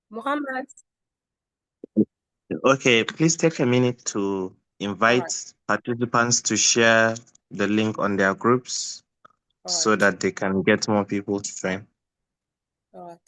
Muhammad. Okay, please take a minute to All right. invite participants to share the link on their groups All so right. that they can get more people to join. All right.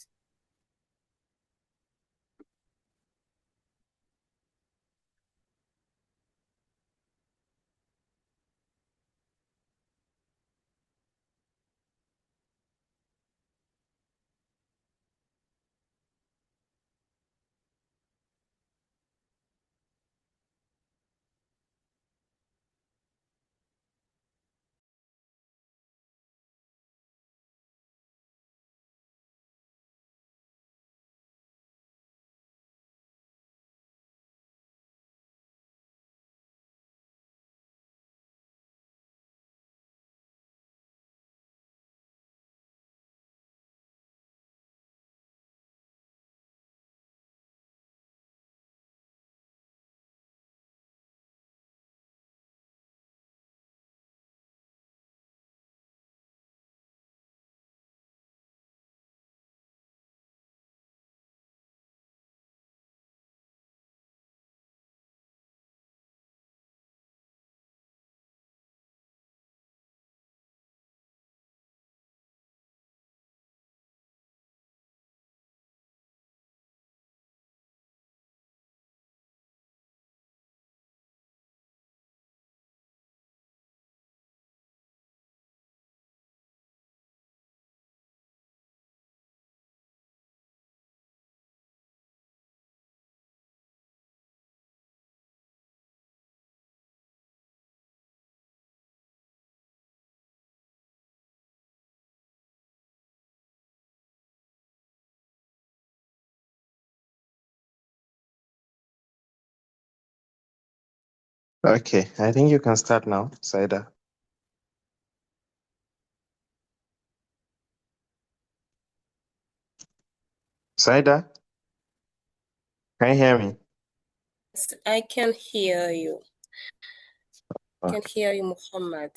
Okay, I think you can start now, Saida. Saida, can you hear me? Yes, I can hear you. I can Okay. hear you, Muhammad.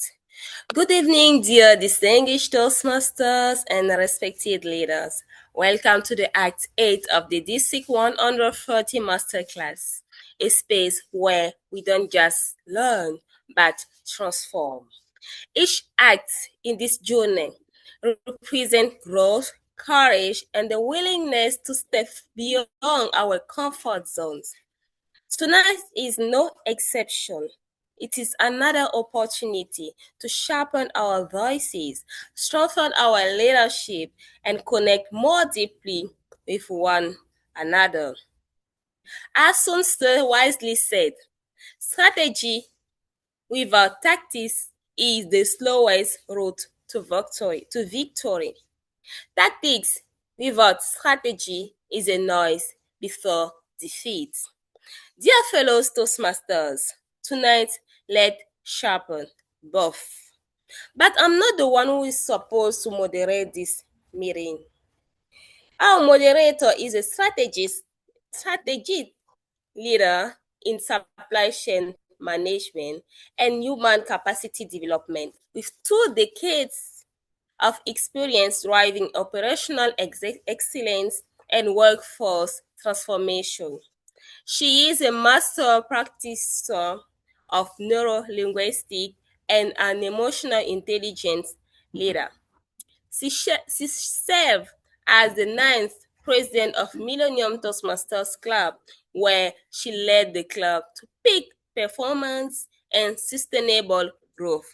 Good evening, dear distinguished Toastmasters and respected leaders. Welcome to the Act 8 of the DSIC 130 Masterclass, a space where we don't just learn, but transform. Each act in this journey represents growth, courage, and the willingness to step beyond our comfort zones. Tonight is no exception. It is another opportunity to sharpen our voices, strengthen our leadership, and connect more deeply with one another. As Sun Tzu wisely said, strategy without tactics is the slowest route to victory. Tactics without strategy is a noise before defeat. Dear fellow Toastmasters, tonight let's sharpen both. But I'm not the one who is supposed to moderate this meeting. Our moderator is a strategic leader in supply chain management and human capacity development with 2 decades of experience driving operational excellence and workforce transformation. She is a master practitioner of neuro-linguistics and an emotional intelligence leader. She served as the ninth president of Millennium Toastmasters Club, where she led the club to peak performance and sustainable growth.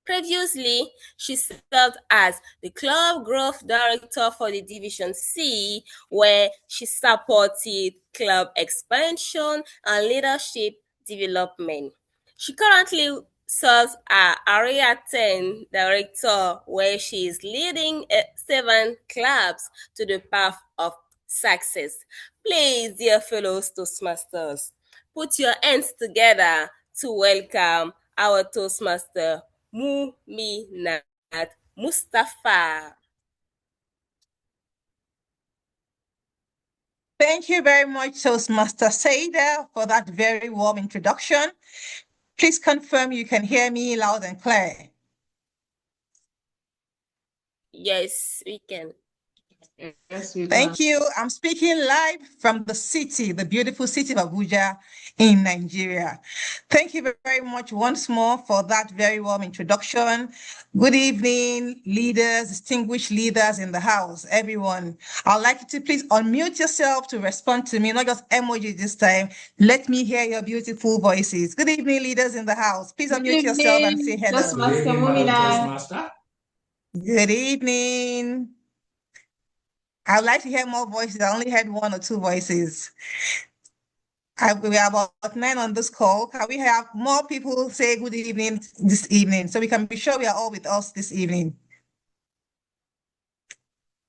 Previously, she served as the Club Growth Director for the Division C, where she supported club expansion and leadership development. She currently serves as Area 10 Director, where she is leading 7 clubs to the path of success. Please, dear fellow Toastmasters, put your hands together to welcome our Toastmaster, Muminat Mustafa. Thank you very much, Toastmaster Saida, for that very warm introduction. Please confirm you can hear me loud and clear. Yes, we can. Yes, we can. Thank you. I'm speaking live from the city, the beautiful city of Abuja in Nigeria. Thank you very much once more for that very warm introduction. Good evening, leaders, distinguished leaders in the house, everyone. I'd like you to please unmute yourself to respond to me, not just emoji this time. Let me hear your beautiful voices. Good evening, leaders in the house. Please Good unmute yourself and say evening, hello. Toastmaster Mumina. Toastmaster. Good evening. I'd like to hear more voices. I only heard one or two voices. We have about 9 on this call. Can we have more people say good evening this evening so we can be sure we are all with us this evening?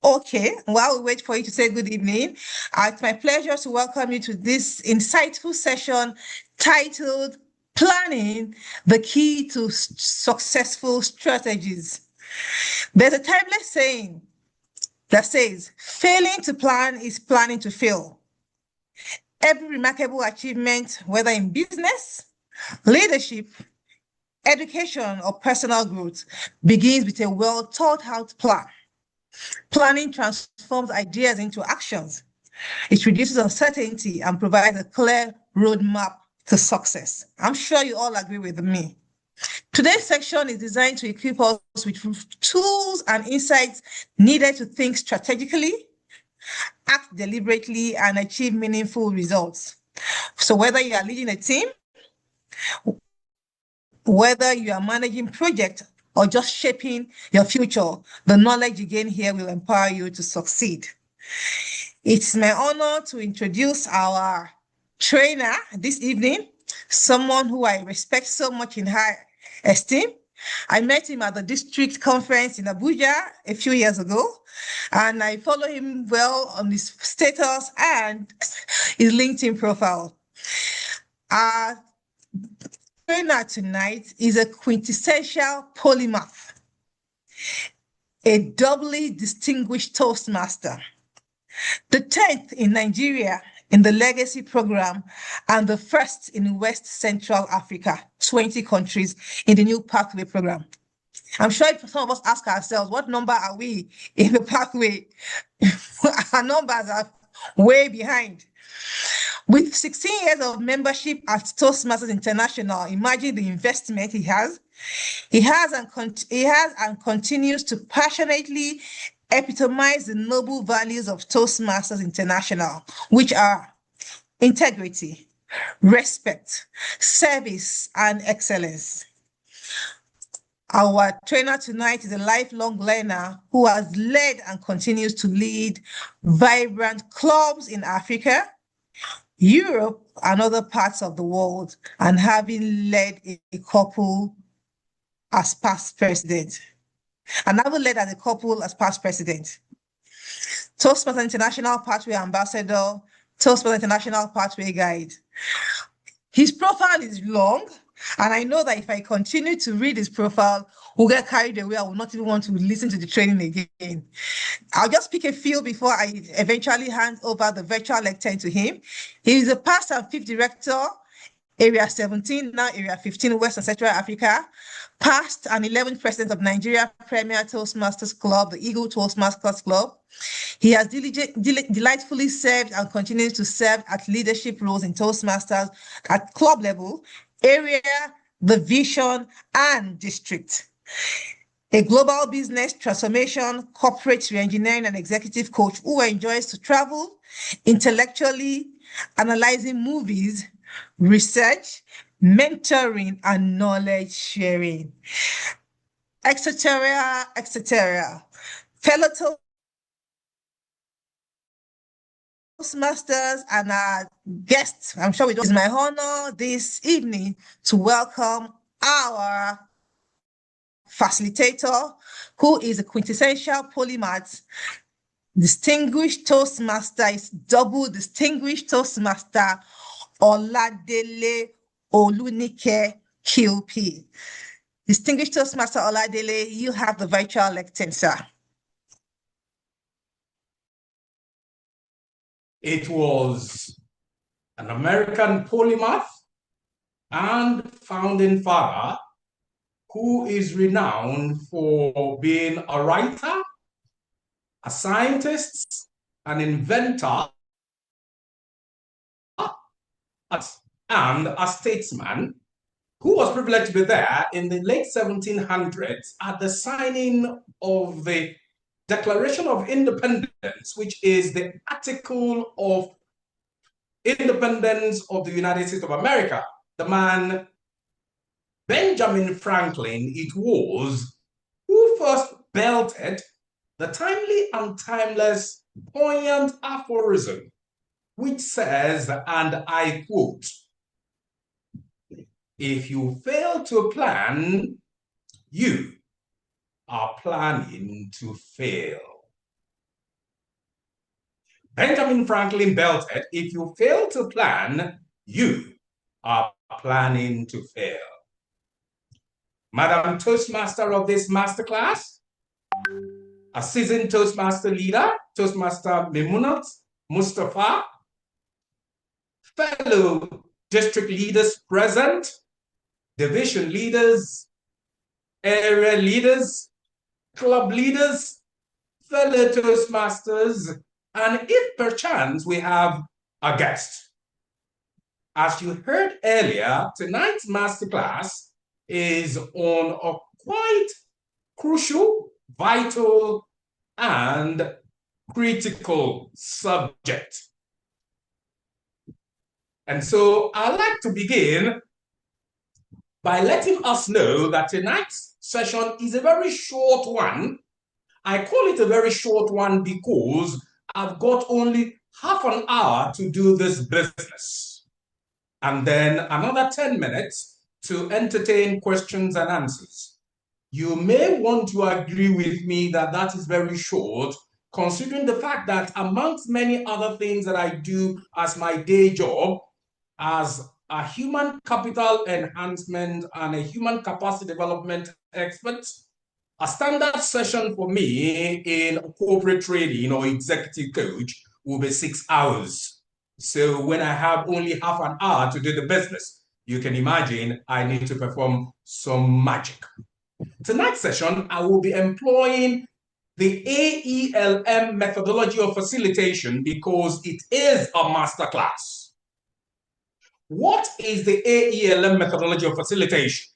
Okay, while we wait for you to say good evening, it's my pleasure to welcome you to this insightful session titled Planning, the Key to Successful Strategies. There's a timeless saying that says, failing to plan is planning to fail. Every remarkable achievement, whether in business, leadership, education, or personal growth, begins with a well thought out plan. Planning transforms ideas into actions. It reduces uncertainty and provides a clear roadmap to success. I'm sure you all agree with me. Today's section is designed to equip us with tools and insights needed to think strategically, act deliberately, and achieve meaningful results. So whether you are leading a team, whether you are managing projects or just shaping your future, the knowledge you gain here will empower you to succeed. It's my honor to introduce our trainer this evening, someone who I respect so much in high esteem. I met him at the district conference in Abuja a few years ago, and I follow him well on his status and his LinkedIn profile. Our trainer tonight is a quintessential polymath, a doubly distinguished Toastmaster, the 10th in Nigeria in the Legacy Program, and the first in West Central Africa, 20 countries in the new Pathway Program. I'm sure if some of us ask ourselves, what number are we in the Pathway? Our numbers are way behind. With 16 years of membership at Toastmasters International, imagine the investment he has. He has and continues to passionately epitomize the noble values of Toastmasters International, which are integrity, respect, service, and excellence. Our trainer tonight is a lifelong learner who has led and continues to lead vibrant clubs in Africa, Europe, and other parts of the world, and having led a couple as past president. And I will led as a couple as past president. Toastmasters International Pathway Ambassador, Toastmasters International Pathway Guide. His profile is long, and I know that if I continue to read his profile, we'll get carried away. I will not even want to listen to the training again. I'll just pick a few before I eventually hand over the virtual lecture to him. He is a past and fifth director, Area 17, now Area 15, West and Central Africa, past and 11th president of Nigeria Premier Toastmasters Club, the Eagle Toastmasters Club. He has delightfully served and continues to serve at leadership roles in Toastmasters at club level, area, the vision, and district. A global business transformation, corporate reengineering, and executive coach who enjoys to travel, intellectually analyzing movies, research, mentoring, and knowledge sharing. Etc. Fellow Toastmasters and our guests, I'm sure it's my honor this evening to welcome our facilitator, who is a quintessential polymath, distinguished Toastmaster, is double distinguished Toastmaster, Oladele Olunike QP. Distinguished Toastmaster Oladele, you have the virtual lectern, sir. It was an American polymath and founding father who is renowned for being a writer, a scientist, an inventor, and a statesman who was privileged to be there in the late 1700s at the signing of the Declaration of Independence, which is the Article of Independence of the United States of America. The man, Benjamin Franklin, it was, who first belted the timely and timeless, poignant aphorism, which says, and I quote, "If you fail to plan, you are planning to fail." Benjamin Franklin belted, "If you fail to plan, you are planning to fail." Madam Toastmaster of this masterclass, a seasoned Toastmaster leader, Toastmaster Memunat Mustafa, fellow district leaders present, division leaders, area leaders, club leaders, fellow Toastmasters, and if perchance we have a guest. As you heard earlier, tonight's masterclass is on a quite crucial, vital, and critical subject. And so I'd like to begin by letting us know that tonight's session is a very short one. I call it a very short one because I've got only half an hour to do this business, and then another 10 minutes to entertain questions and answers. You may want to agree with me that that is very short, considering the fact that amongst many other things that I do as my day job, as a human capital enhancement and a human capacity development expert, a standard session for me in corporate training or executive coach will be 6 hours. So when I have only half an hour to do the business, you can imagine I need to perform some magic. Tonight's session, I will be employing the AELM methodology of facilitation because it is a masterclass. What is the AELM methodology of facilitation?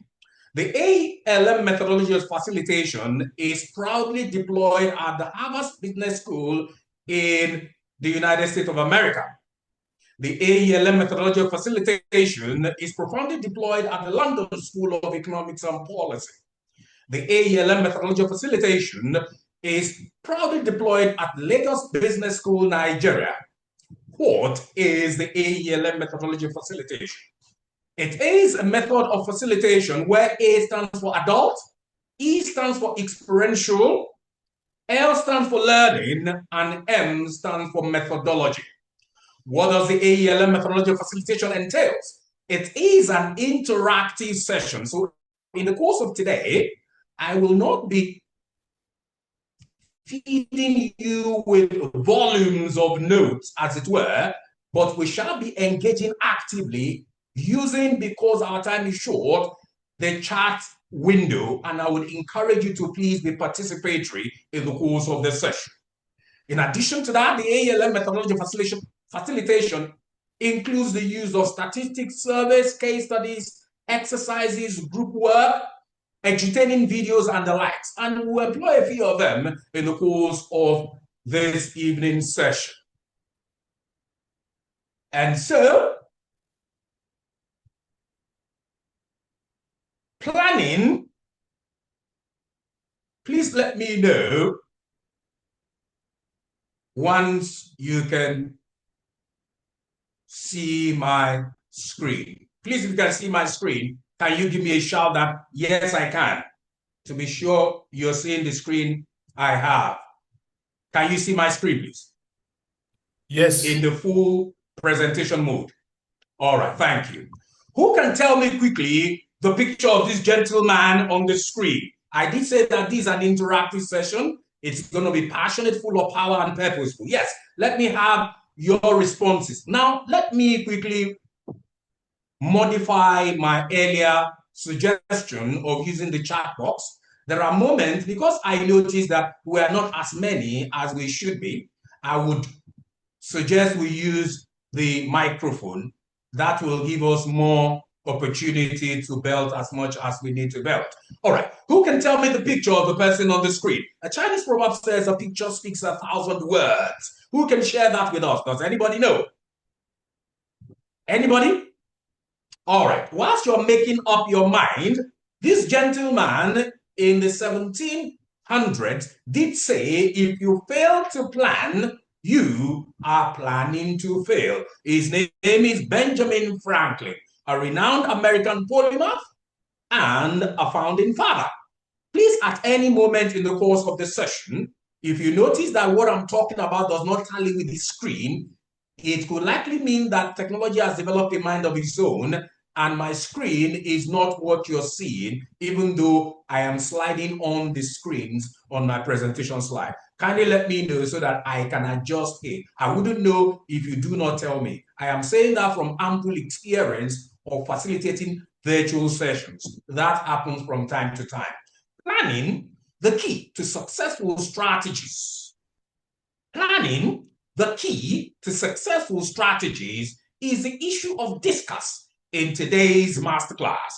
The AELM methodology of facilitation is proudly deployed at the Harvard Business School in the United States of America. The AELM methodology of facilitation is profoundly deployed at the London School of Economics and Policy. The AELM methodology of facilitation is proudly deployed at Lagos Business School, Nigeria. What is the AELM methodology of facilitation? It is a method of facilitation where A stands for adult, E stands for experiential, L stands for learning, and M stands for methodology. What does the AELM methodology of facilitation entail? It is an interactive session. So in the course of today, I will not be feeding you with volumes of notes, as it were, but we shall be engaging actively using, because our time is short, the chat window, and I would encourage you to please be participatory in the course of the session. In addition to that, the AELM methodology of facilitation includes the use of statistics, surveys, case studies, exercises, group work, entertaining videos, and the likes. And we'll employ a few of them in the course of this evening's session. And so, planning, please let me know once you can see my screen. Please, if you can see my screen, can you give me a shout that, yes, I can, to be sure you're seeing the screen I have. Can you see my screen, please? Yes. In the full presentation mode. All right, thank you. Who can tell me quickly the picture of this gentleman on the screen? I did say that this is an interactive session. It's going to be passionate, full of power, and purposeful. Yes, let me have your responses. Now, let me quickly modify my earlier suggestion of using the chat box There are moments, because I notice that we are not as many as we should be, I would suggest we use the microphone. That will give us more opportunity to belt as much as we need to belt. All right, who can tell me the picture of the person on the screen? A Chinese proverb says a picture speaks 1,000 words. Who can share that with us? Does anybody know? Anybody? All right, whilst you're making up your mind, this gentleman in the 1700s did say, if you fail to plan, you are planning to fail. His name is Benjamin Franklin, a renowned American polymath and a founding father. Please, at any moment in the course of the session, if you notice that what I'm talking about does not tally with the screen, it could likely mean that technology has developed a mind of its own and my screen is not what you're seeing, even though I am sliding on the screens on my presentation slide. Kindly let me know so that I can adjust it. I wouldn't know if you do not tell me. I am saying that from ample experience of facilitating virtual sessions. That happens from time to time. Planning, the key to successful strategies. Planning, the key to successful strategies, is the issue of discuss in today's masterclass.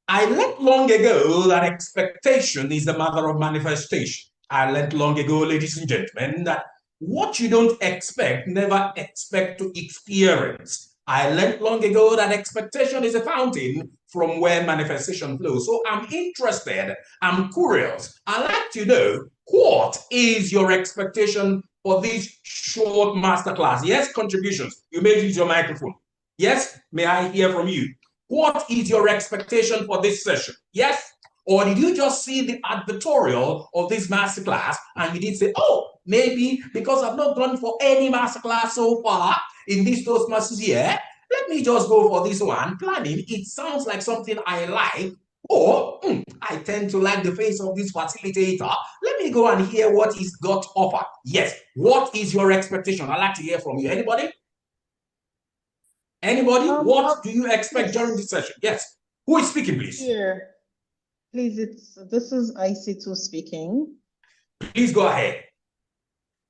I learned long ago that expectation is the mother of manifestation. I learned long ago, ladies and gentlemen, that what you don't expect, never expect to experience. I learned long ago that expectation is a fountain from where manifestation flows. So I'm interested, I'm curious. I'd like to know, what is your expectation for this short masterclass? Yes, contributions. You may use your microphone. Yes, may I hear from you? What is your expectation for this session? Yes? Or did you just see the advertorial of this masterclass and you did say, oh, maybe because I've not gone for any masterclass so far in this Toastmasters year, let me just go for this one. Planning, it sounds like something I like. Or I tend to like the face of this facilitator. Let me go and hear what he's got to offer. Yes, what is your expectation? I'd like to hear from you. Anybody? Anybody? What do you expect during this session? Yes. Who is speaking, please? Here. Please, this is IC2 speaking. Please go ahead.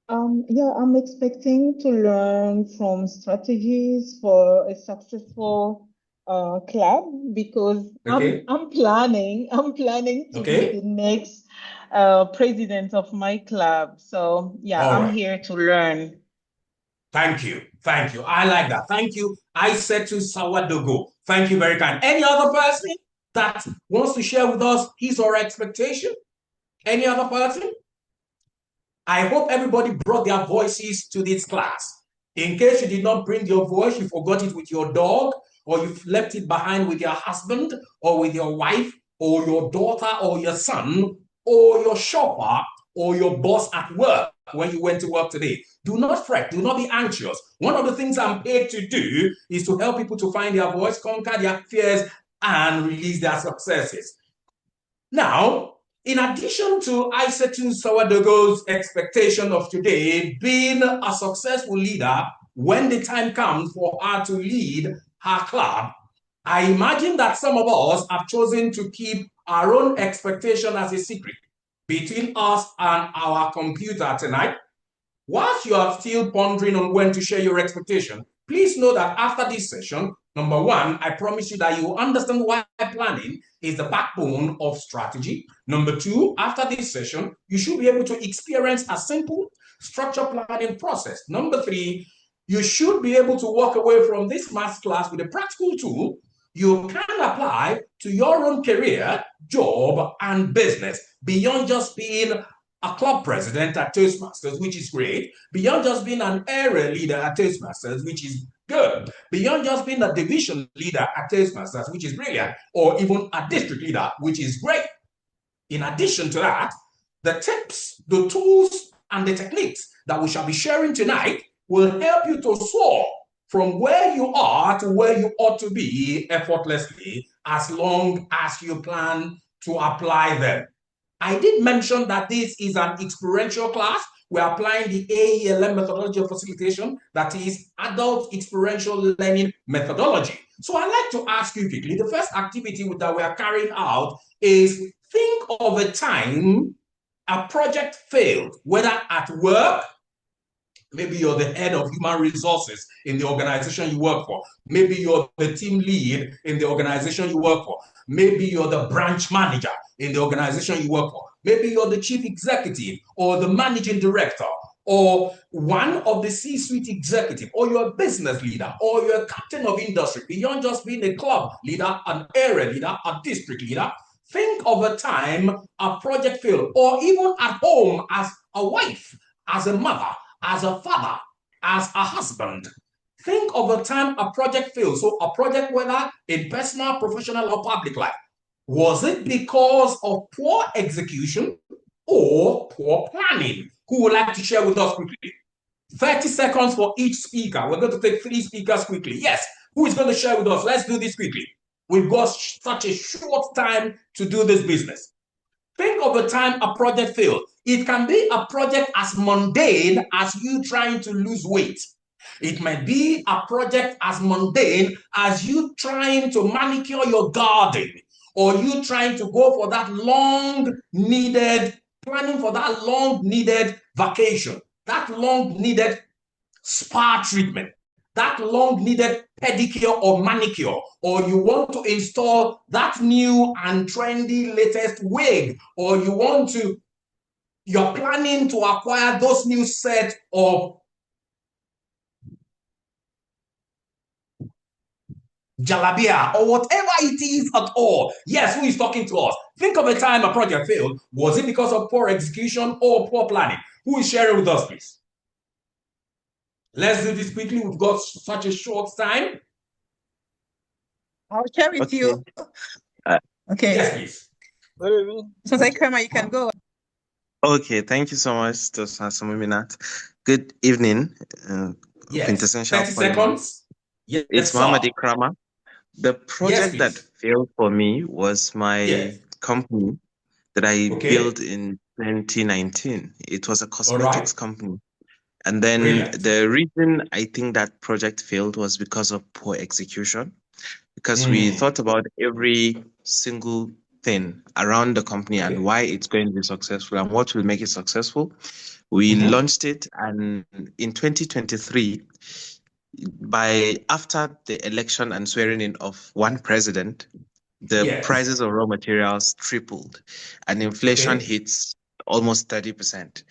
Yeah, I'm expecting to learn from strategies for a successful club because I'm planning to be the next president of my club. So yeah, I'm here to learn. Thank you. Thank you. I like that. Thank you. I said to Sawadogo. Thank you very kind. Any other person that wants to share with us his or her expectation? Any other person? I hope everybody brought their voices to this class. In case you did not bring your voice, you forgot it with your dog, or you've left it behind with your husband, or with your wife, or your daughter, or your son, or your shopper, or your boss at work when you went to work today. Do not fret. Do not be anxious. One of the things I'm paid to do is to help people to find their voice, conquer their fears, and release their successes. Now, in addition to Aisetu Sawadogo's expectation of today being a successful leader when the time comes for her to lead her club, I imagine that some of us have chosen to keep our own expectation as a secret between us and our computer tonight. Whilst you are still pondering on when to share your expectation, please know that after this session, number one, I promise you that you will understand why planning is the backbone of strategy. Number two, after this session, you should be able to experience a simple structure planning process. Number three, you should be able to walk away from this masterclass with a practical tool you can apply to your own career, job, and business beyond just being a club president at Toastmasters, which is great, beyond just being an area leader at Toastmasters, which is good, beyond just being a division leader at Toastmasters, which is brilliant, or even a district leader, which is great. In addition to that, the tips, the tools, and the techniques that we shall be sharing tonight will help you to soar from where you are to where you ought to be effortlessly, as long as you plan to apply them. I did mention that this is an experiential class, we're applying the AELM methodology of facilitation, that is adult experiential learning methodology. So I'd like to ask you quickly, the first activity that we are carrying out is think of a time a project failed, whether at work. Maybe you're the head of human resources in the organization you work for. Maybe you're the team lead in the organization you work for. Maybe you're the branch manager in the organization you work for. Maybe you're the chief executive or the managing director or one of the C-suite executive, or you're a business leader, or you're a captain of industry, beyond just being a club leader, an area leader, a district leader. Think of a time a project failed, or even at home as a wife, as a mother, as a father, as a husband. Think of a time a project failed. So a project, whether in personal, professional, or public life. Was it because of poor execution or poor planning? Who would like to share with us quickly? 30 seconds for each speaker. We're going to take 3 speakers quickly. Yes, who is going to share with us? Let's do this quickly. We've got such a short time to do this business. Think of a time a project failed. It can be a project as mundane as you trying to lose weight. It might be a project as mundane as you trying to manicure your garden, or you trying to go for that planning for that long needed vacation, that long needed spa treatment, that long needed pedicure or manicure, or you want to install that new and trendy latest wig, or you're planning to acquire those new set of jalabia, or whatever it is at all. Yes, who is talking to us? Think of a time a project failed. Was it because of poor execution or poor planning? Who is sharing with us, please? Let's do this quickly. We've got such a short time. I'll share with you. Okay. Yes, please. So, Ikrama, you can go. Okay, thank you so much, Muminat. Good evening. Yes. Quintessential 30 seconds. Yes, it's Muhammad Ikrama. The project that failed for me was my company that I built in 2019. It was a cosmetics company. And then the reason I think that project failed was because of poor execution. Because we thought about every single thing around the company and why it's going to be successful and what will make it successful. We launched it, and in 2023, after the election and swearing in of one president, the prices of raw materials tripled and inflation hits almost 30%.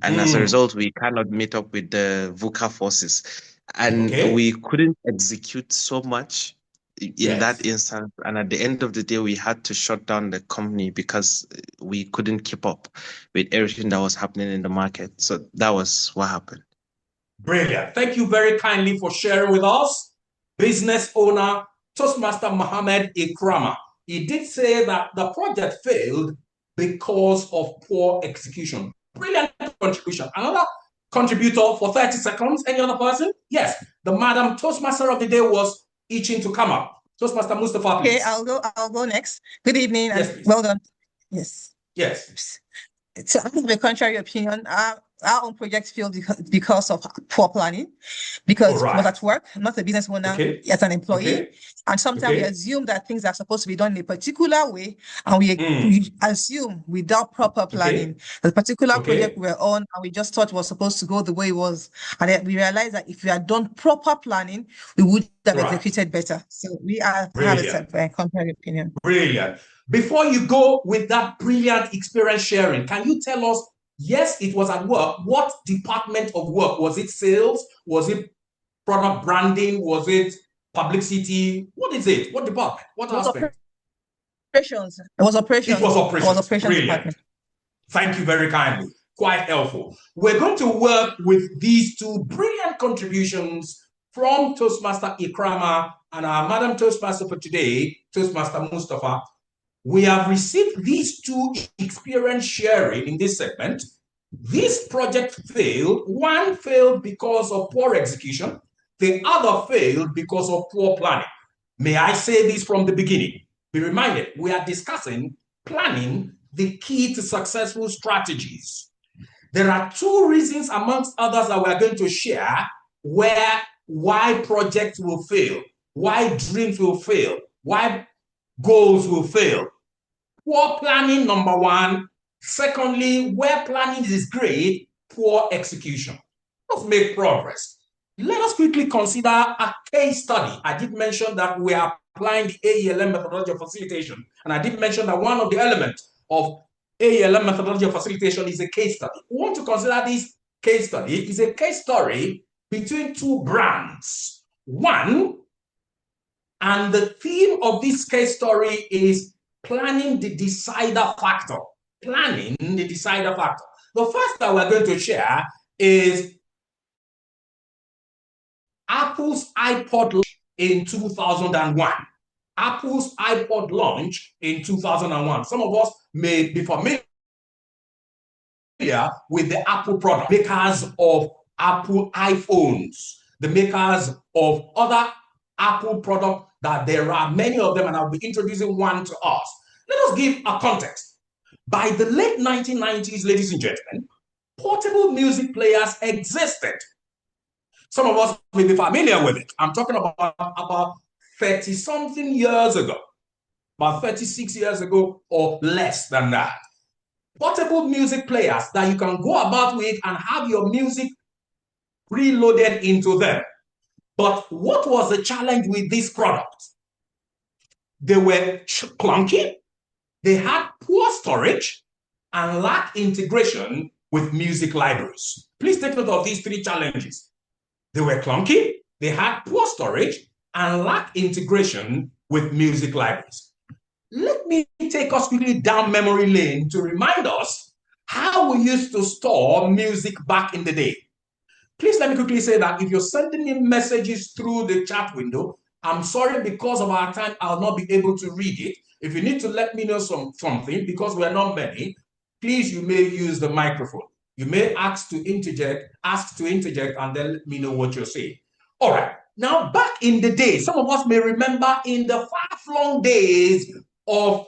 And as a result, we cannot meet up with the VUCA forces. And we couldn't execute so much in that instance. And at the end of the day, we had to shut down the company because we couldn't keep up with everything that was happening in the market. So that was what happened. Brilliant. Thank you very kindly for sharing with us. Business owner, Toastmaster Mohammed Ikrama. He did say that the project failed because of poor execution. Brilliant contribution. Another contributor for 30 seconds. Any other person? Yes. The Madam Toastmaster of the day was itching to come up. Toastmaster Mustafa, please. Okay, I'll go next. Good evening. Yes, and well done. Yes. Yes. So I have a contrary opinion. Our own project failed because of poor planning, because it was at work, not a business owner, as an employee. And sometimes we assume that things are supposed to be done in a particular way, and we assume without proper planning the particular project we're on, and we just thought it was supposed to go the way it was. And then we realized that if we had done proper planning, we would have executed better. So we have a contrary opinion. Brilliant. Before you go with that brilliant experience sharing, can you tell us, yes, it was at work. What department of work? Was it sales? Was it product branding? Was it publicity? What is it? What department? What aspect? Operations. It was operations. It was operations. It was operations Brilliant. department. Thank you very kindly. Quite helpful. We're going to work with these two brilliant contributions from Toastmaster Ikrama and our Madam Toastmaster for today, Toastmaster Mustafa. We have received these two experience sharing in this segment. This project failed. One failed because of poor execution. The other failed because of poor planning. May I say this from the beginning? Be reminded, we are discussing planning, the key to successful strategies. There are two reasons amongst others that we are going to share why projects will fail, why dreams will fail, why goals will fail. Poor planning, number one. Secondly, where planning is great, poor execution. Let's make progress. Let us quickly consider a case study. I did mention that we are applying the AELM methodology of facilitation, and I did mention that one of the elements of AELM methodology of facilitation is a case study. We want to consider this case study is a case story between two brands. One, and the theme of this case story is planning the decider factor. Planning the decider factor. The first that we're going to share is Apple's iPod launch in 2001. Apple's iPod launch in 2001. Some of us may be familiar with the Apple product, makers of Apple iPhones, the makers of other Apple products, that there are many of them, and I'll be introducing one to us. Let us give a context. By the late 1990s, ladies and gentlemen, portable music players existed. Some of us may be familiar with it. I'm talking about 30-something years ago, about 36 years ago or less than that. Portable music players that you can go about with and have your music preloaded into them. But what was the challenge with this product? They were clunky, they had poor storage, and lacked integration with music libraries. Please take note of these three challenges. They were clunky, they had poor storage, and lacked integration with music libraries. Let me take us quickly down memory lane to remind us how we used to store music back in the day. Please let me quickly say that if you're sending me messages through the chat window, I'm sorry, because of our time, I'll not be able to read it. If you need to let me know something, because we're not many, please, you may use the microphone. You may ask to interject, and then let me know what you're saying. All right. Now, back in the day, some of us may remember in the far-flung days of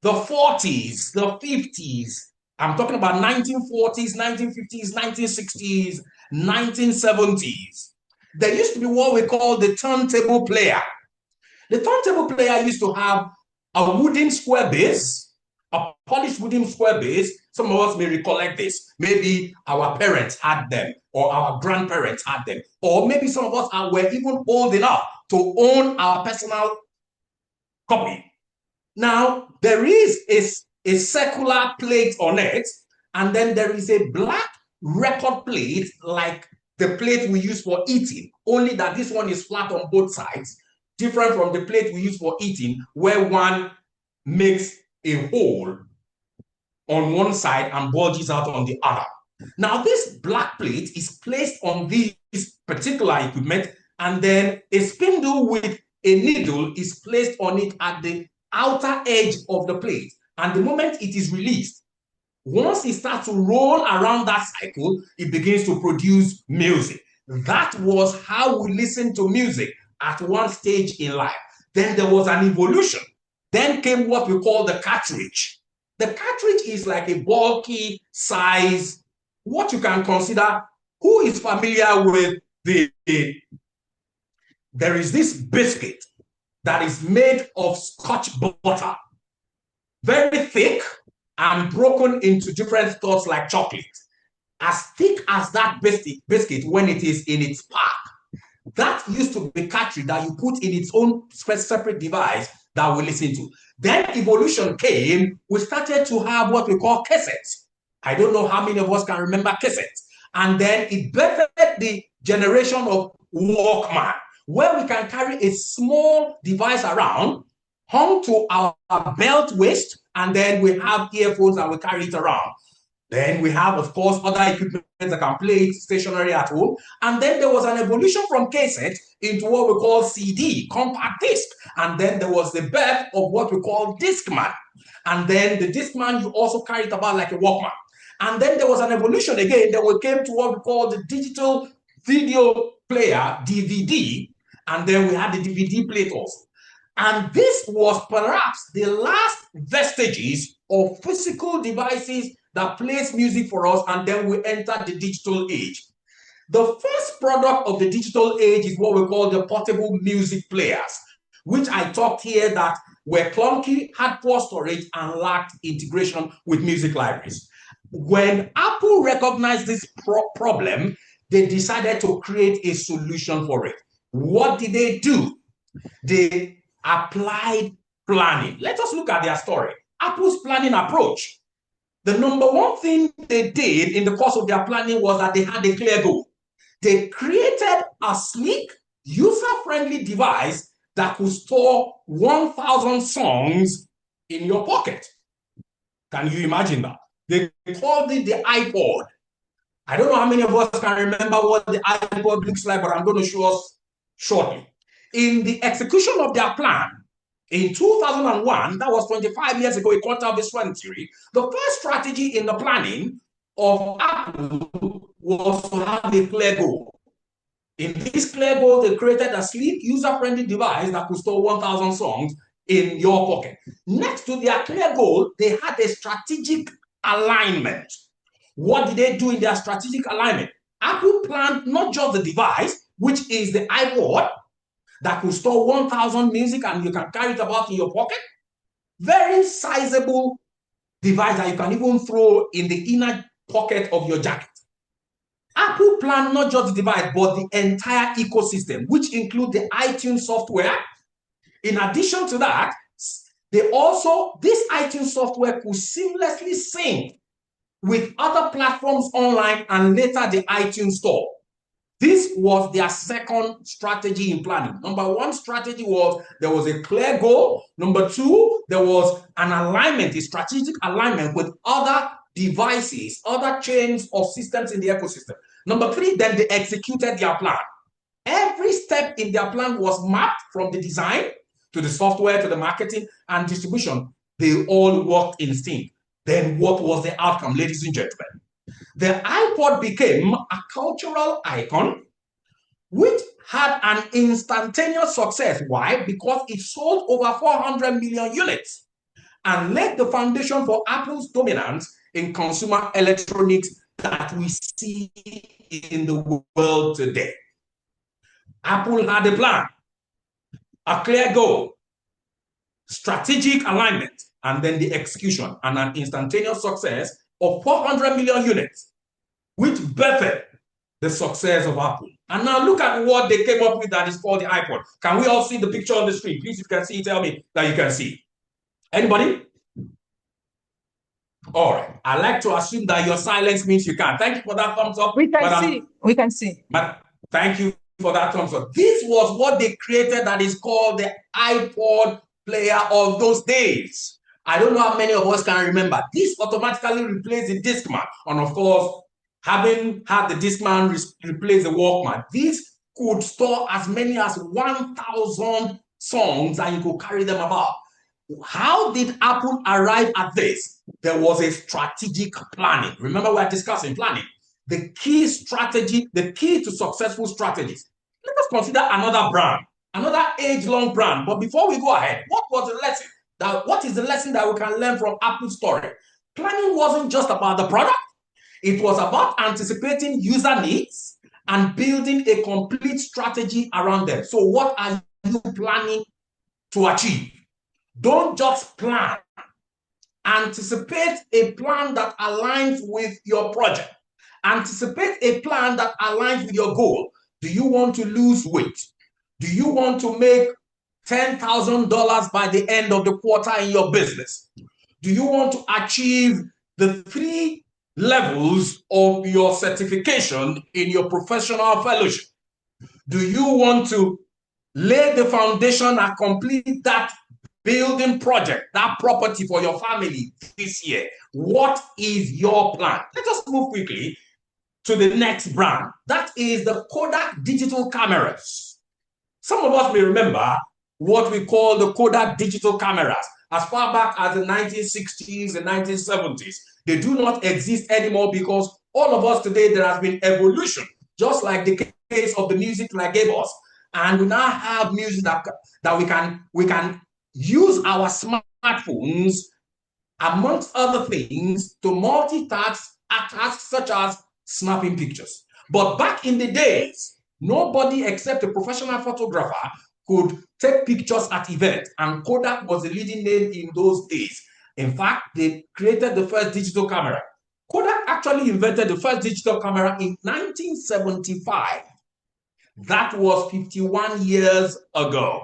the 40s, the 50s, I'm talking about 1940s, 1950s, 1960s, 1970s. There used to be what we call the turntable player. The turntable player used to have a wooden square base, a polished wooden square base. Some of us may recollect this. Maybe our parents had them, or our grandparents had them, or maybe some of us were even old enough to own our personal copy. Now, there is a circular plate on it, and then there is a black record plate like the plate we use for eating, only that this one is flat on both sides, different from the plate we use for eating, where one makes a hole on one side and bulges out on the other. Now, this black plate is placed on this particular equipment, and then a spindle with a needle is placed on it at the outer edge of the plate. And the moment it is released, once it starts to roll around that cycle, it begins to produce music. That was how we listened to music at one stage in life. Then there was an evolution. Then came what we call the cartridge. The cartridge is like a bulky size, what you can consider, who is familiar with there is this biscuit that is made of Scotch butter, very thick and broken into different thoughts like chocolate. As thick as that biscuit when it is in its pack. That used to be cartridge that you put in its own separate device that we listen to. Then evolution came, we started to have what we call cassettes. I don't know how many of us can remember cassettes. And then it birthed the generation of Walkman, where we can carry a small device around, hung to our belt waist, and then we have earphones and we carry it around. Then we have, of course, other equipment that can play it stationary at home. And then there was an evolution from cassette into what we call CD, compact disc. And then there was the birth of what we call Discman. And then the Discman, you also carry it about like a Walkman. And then there was an evolution again that we came to what we call the digital video player, DVD. And then we had the DVD plate also. And this was perhaps the last vestiges of physical devices that plays music for us, and then we enter the digital age. The first product of the digital age is what we call the portable music players, which I talked here that were clunky, had poor storage, and lacked integration with music libraries. When Apple recognized this problem, they decided to create a solution for it. What did they do? They applied planning. Let us look at their story. Apple's planning approach. The number one thing they did in the course of their planning was that they had a clear goal. They created a sleek, user-friendly device that could store 1,000 songs in your pocket. Can you imagine that? They called it the iPod. I don't know how many of us can remember what the iPod looks like, but I'm going to show us shortly. In the execution of their plan, in 2001, that was 25 years ago, a quarter of the century, the first strategy in the planning of Apple was to have a clear goal. In this clear goal, they created a sleek, user-friendly device that could store 1,000 songs in your pocket. Next to their clear goal, they had a strategic alignment. What did they do in their strategic alignment? Apple planned not just the device, which is the iPod, that could store 1,000 music and you can carry it about in your pocket. Very sizable device that you can even throw in the inner pocket of your jacket. Apple planned not just the device, but the entire ecosystem, which include the iTunes software. In addition to that, this iTunes software could seamlessly sync with other platforms online and later the iTunes store. This was their second strategy in planning. Number one strategy was there was a clear goal. Number two, there was an alignment, a strategic alignment with other devices, other chains of systems in the ecosystem. Number three, then they executed their plan. Every step in their plan was mapped from the design to the software to the marketing and distribution. They all worked in sync. Then what was the outcome, ladies and gentlemen? The iPod became a cultural icon which had an instantaneous success. Why? Because it sold over 400 million units and laid the foundation for Apple's dominance in consumer electronics that we see in the world today. Apple had a plan, a clear goal, strategic alignment, and then the execution and an instantaneous success of 400 million units, which birthed the success of Apple. And now look at what they came up with that is called the iPod. Can we all see the picture on the screen? Please, if you can see, tell me that you can see. Anybody? All right. I like to assume that your silence means you can. Thank you for that thumbs up. We can see. We can see. Thank you for that thumbs up. This was what they created that is called the iPod player of those days. I don't know how many of us can remember. This automatically replaced the Discman. And of course, having had the Discman replace the Walkman, this could store as many as 1,000 songs and you could carry them about. How did Apple arrive at this? There was a strategic planning. Remember, we're discussing planning. The key strategy, the key to successful strategies. Let us consider another brand, another age-long brand. But before we go ahead, what was the lesson? What is the lesson that we can learn from Apple's story? Planning wasn't just about the product. It was about anticipating user needs and building a complete strategy around them. So what are you planning to achieve? Don't just plan. Anticipate a plan that aligns with your project. Anticipate a plan that aligns with your goal. Do you want to lose weight? Do you want to make $10,000 by the end of the quarter in your business? Do you want to achieve the 3 levels of your certification in your professional fellowship? Do you want to lay the foundation and complete that building project, that property for your family this year? What is your plan? Let us move quickly to the next brand. That is the Kodak digital cameras. Some of us may remember what we call the Kodak digital cameras as far back as the 1960s and 1970s. They do not exist anymore because all of us today, there has been evolution, just like the case of the music that I gave us. And we now have music that we can use our smartphones amongst other things, to multitask tasks such as snapping pictures. But back in the days, nobody except a professional photographer could take pictures at events, and Kodak was the leading name in those days. In fact, they created the first digital camera. Kodak actually invented the first digital camera in 1975. That was 51 years ago.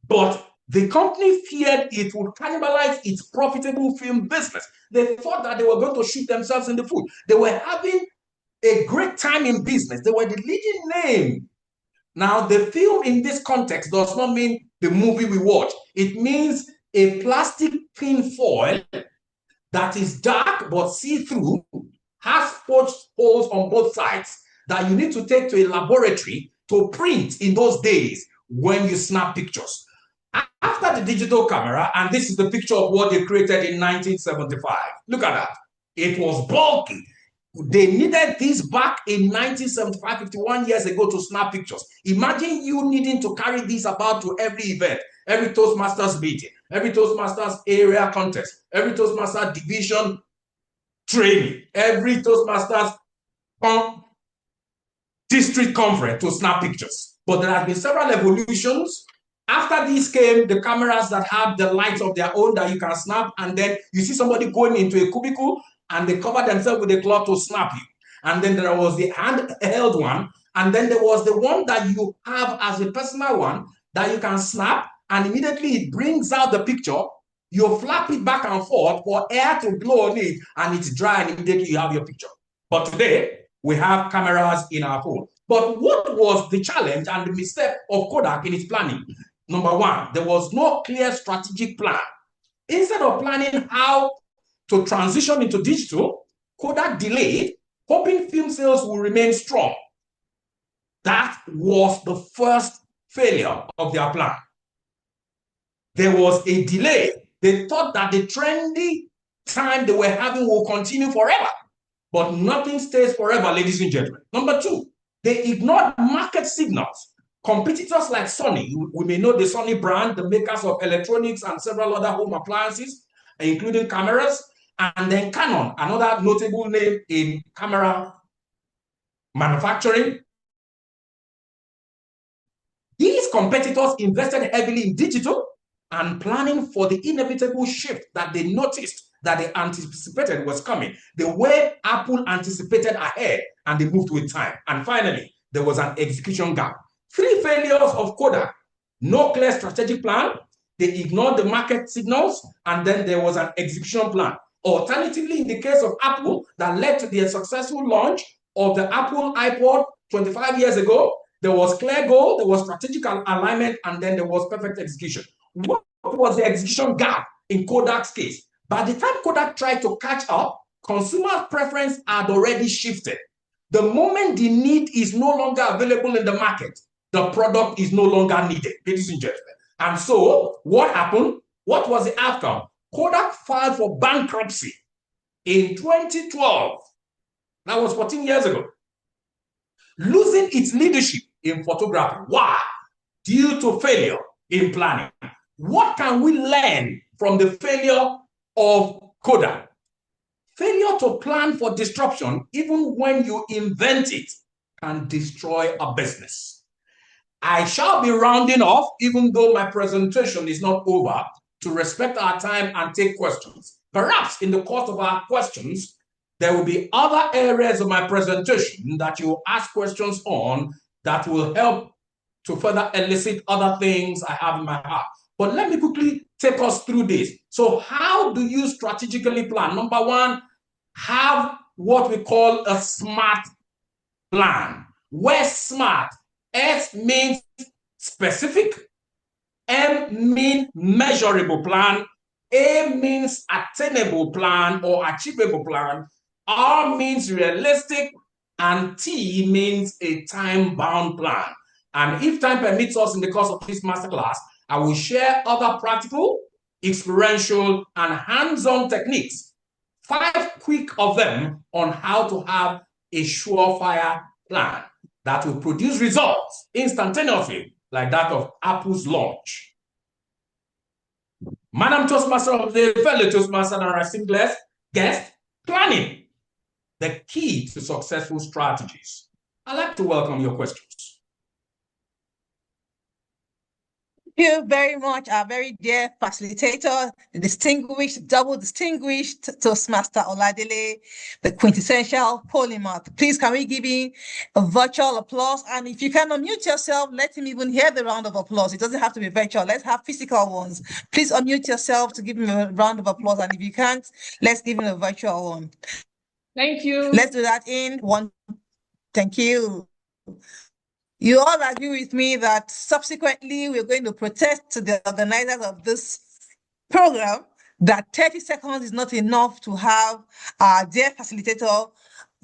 But the company feared it would cannibalize its profitable film business. They thought that they were going to shoot themselves in the foot. They were having a great time in business. They were the leading name. Now, the film in this context does not mean the movie we watch. It means a plastic tin foil that is dark but see-through, has poached holes on both sides that you need to take to a laboratory to print in those days when you snap pictures. After the digital camera, and this is the picture of what they created in 1975. Look at that. It was bulky. They needed this back in 1975, 51 years ago, to snap pictures. Imagine you needing to carry this about to every event, every Toastmasters meeting, every Toastmasters area contest, every Toastmasters division training, every Toastmasters district conference to snap pictures. But there have been several evolutions. After these came the cameras that have the lights of their own that you can snap, and then you see somebody going into a cubicle and they cover themselves with a cloth to snap you. And then there was the handheld one, and then there was the one that you have as a personal one that you can snap, and immediately it brings out the picture. You flap it back and forth for air to blow on it, and it's dry, and immediately you have your picture. But today, we have cameras in our phone. But what was the challenge and the mistake of Kodak in its planning? Number one, there was no clear strategic plan. Instead of planning how to transition into digital, Kodak delayed, hoping film sales will remain strong. That was the first failure of their plan. There was a delay. They thought that the trendy time they were having will continue forever. But nothing stays forever, ladies and gentlemen. Number two, they ignored market signals. Competitors like Sony, we may know the Sony brand, the makers of electronics and several other home appliances, including cameras, and then Canon, another notable name in camera manufacturing. These competitors invested heavily in digital and planning for the inevitable shift that they noticed that they anticipated was coming, the way Apple anticipated ahead, and they moved with time. And finally, there was an execution gap. 3 failures of Kodak: no clear strategic plan, they ignored the market signals, and then there was an execution plan. Alternatively, in the case of Apple, that led to the successful launch of the Apple iPod 25 years ago, there was clear goal, there was strategic alignment, and then there was perfect execution. What was the execution gap in Kodak's case? By the time Kodak tried to catch up, consumer preference had already shifted. The moment the need is no longer available in the market, the product is no longer needed, ladies and gentlemen. And so, what happened? What was the outcome? Kodak filed for bankruptcy in 2012. That was 14 years ago. Losing its leadership in photography. Why? Due to failure in planning. What can we learn from the failure of Kodak? Failure to plan for disruption, even when you invent it, can destroy a business. I shall be rounding off, even though my presentation is not over, to respect our time and take questions. Perhaps in the course of our questions, there will be other areas of my presentation that you will ask questions on that will help to further elicit other things I have in my heart. But let me quickly take us through this. So how do you strategically plan? Number one, have what we call a SMART plan. Where SMART? S means specific, M means measurable plan, A means attainable plan or achievable plan, R means realistic, and T means a time-bound plan. And if time permits us in the course of this masterclass, I will share other practical, experiential, and hands-on techniques, 5 quick of them, on how to have a surefire plan that will produce results instantaneously, like that of Apple's launch. Madam Toastmaster of the fellow Toastmaster and our esteemed guest, planning, the key to successful strategies. I'd like to welcome your questions. Thank you very much, our very dear facilitator, the double distinguished Toastmaster Oladele, the quintessential polymath. Please, can we give him a virtual applause? And if you can unmute yourself, let him even hear the round of applause. It doesn't have to be virtual. Let's have physical ones. Please unmute yourself to give him a round of applause. And if you can't, let's give him a virtual one. Thank you. Let's do that in one. Thank you. You all agree with me that subsequently we're going to protest to the organizers of this program that 30 seconds is not enough to have our dear facilitator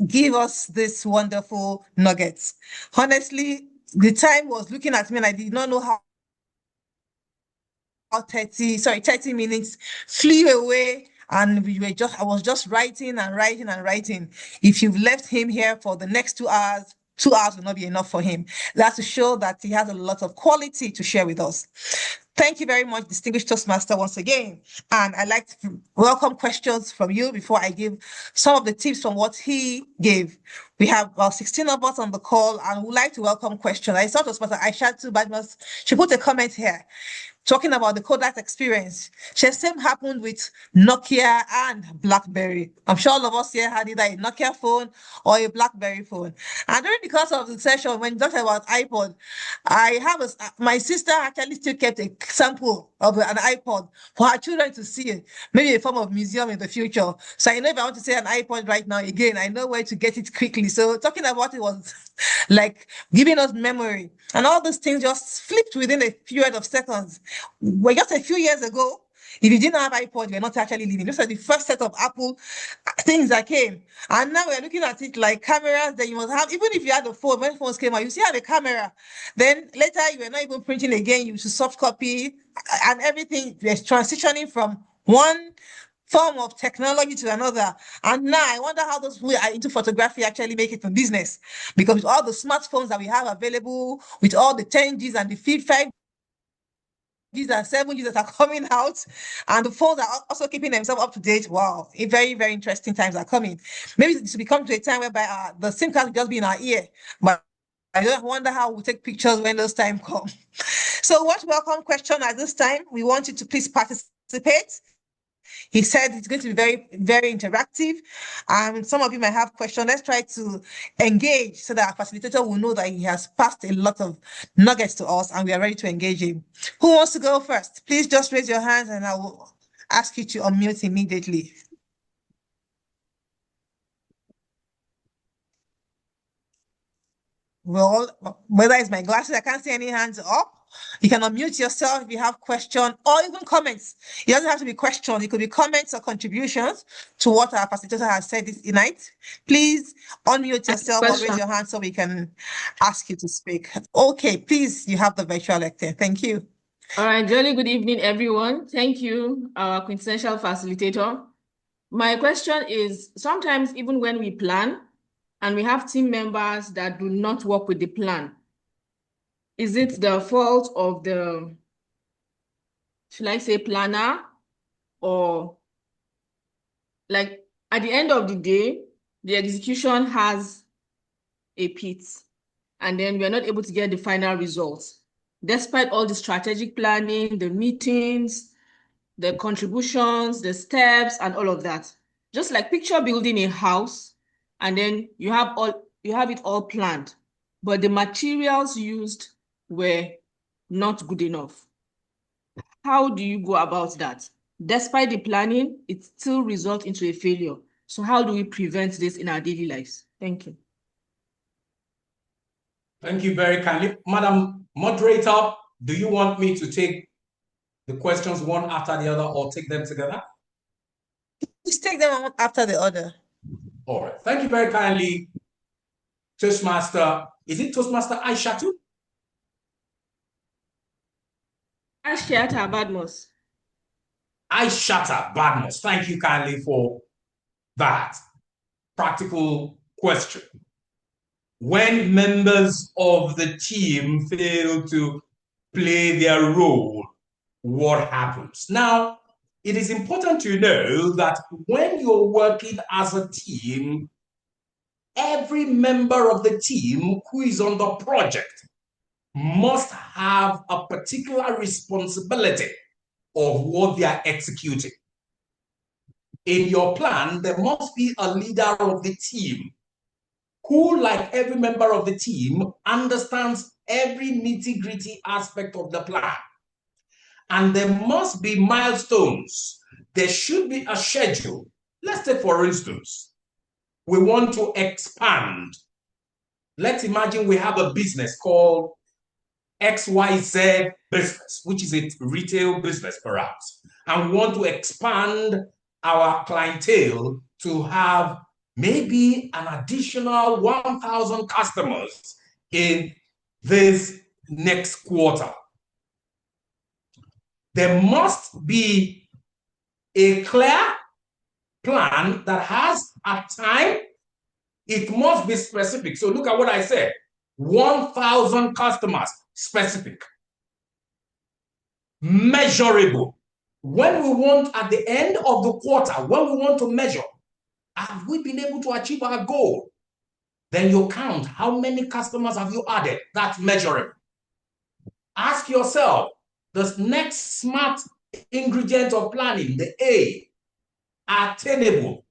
give us this wonderful nuggets. Honestly, the time was looking at me and I did not know how 30 minutes flew away. And I was just writing and writing and writing. If you've left him here for the next 2 hours, 2 hours will not be enough for him. That's to show that he has a lot of quality to share with us. Thank you very much, distinguished Toastmaster, once again. And I'd like to welcome questions from you before I give some of the tips from what he gave. We have about 16 of us on the call and we'd like to welcome questions. I saw Toastmaster Aishatu Badmus. She put a comment here talking about the Kodak experience. The same happened with Nokia and BlackBerry. I'm sure all of us here had either a Nokia phone or a BlackBerry phone. And during the course of the session, when we talked about iPod, my sister actually still kept a sample of an iPod for her children to see it, maybe a form of museum in the future. So I know if I want to say an iPod right now, again, I know where to get it quickly. So talking about it was like giving us memory. And all those things just flipped within a period of seconds. Well, just a few years ago, if you didn't have iPod, you're not actually living. Those are the first set of Apple things that came. And now we're looking at it like cameras that you must have. Even if you had a phone, when phones came out, you still have a camera. Then later, you were not even printing again. You used to soft copy and everything was transitioning from one form of technology to another. And now I wonder how those who are into photography actually make it a business. Because with all the smartphones that we have available, with all the 10Gs and the 5Gs and 7Gs that are coming out, and the phones are also keeping themselves up to date. Wow, very, very interesting times are coming. Maybe it will come to a time whereby the SIM card will just be in our ear. But I just wonder how we'll take pictures when those time come. So what welcome question at this time? We want you to please participate. He said it's going to be very, very interactive. Some of you might have questions. Let's try to engage so that our facilitator will know that he has passed a lot of nuggets to us and we are ready to engage him. Who wants to go first? Please just raise your hands and I will ask you to unmute immediately. Well, whether it's my glasses, I can't see any hands up. You can unmute yourself if you have questions or even comments. It doesn't have to be questions. It could be comments or contributions to what our facilitator has said this night. Please unmute yourself or raise your hand so we can ask you to speak. Okay, please, you have the virtual lecture. Thank you. All right, jolly good evening, everyone. Thank you, our quintessential facilitator. My question is, sometimes even when we plan and we have team members that do not work with the plan, is it the fault of the, should I say, planner? Or like at the end of the day, the execution has a pit and then we're not able to get the final results. Despite all the strategic planning, the meetings, the contributions, the steps, and all of that. Just like picture building a house, and then you have it all planned, but the materials used were not good enough. How do you go about that? Despite the planning, it still results into a failure. So how do we prevent this in our daily lives? Thank you. Thank you very kindly. Madam Moderator, do you want me to take the questions one after the other or take them together? Just take them one after the other. All right. Thank you very kindly, Toastmaster. Is it Toastmaster Aishatu? Aishatu Badmus. Aishatu Badmus. Thank you kindly for that practical question. When members of the team fail to play their role, what happens. Now, it is important to know that when you're working as a team, every member of the team who is on the project must have a particular responsibility of what they are executing. In your plan, there must be a leader of the team who, like every member of the team, understands every nitty-gritty aspect of the plan. And there must be milestones. There should be a schedule. Let's take, for instance, we want to expand. Let's imagine we have a business called XYZ business, which is a retail business perhaps, and we want to expand our clientele to have maybe an additional 1,000 customers in this next quarter. There must be a clear plan that has a time. It must be specific. So look at what I said, 1,000 customers, specific, measurable. When we want at the end of the quarter, when we want to measure, have we been able to achieve our goal? Then you count how many customers have you added. That's measurable. Ask yourself, the next smart ingredient of planning, the A, attainable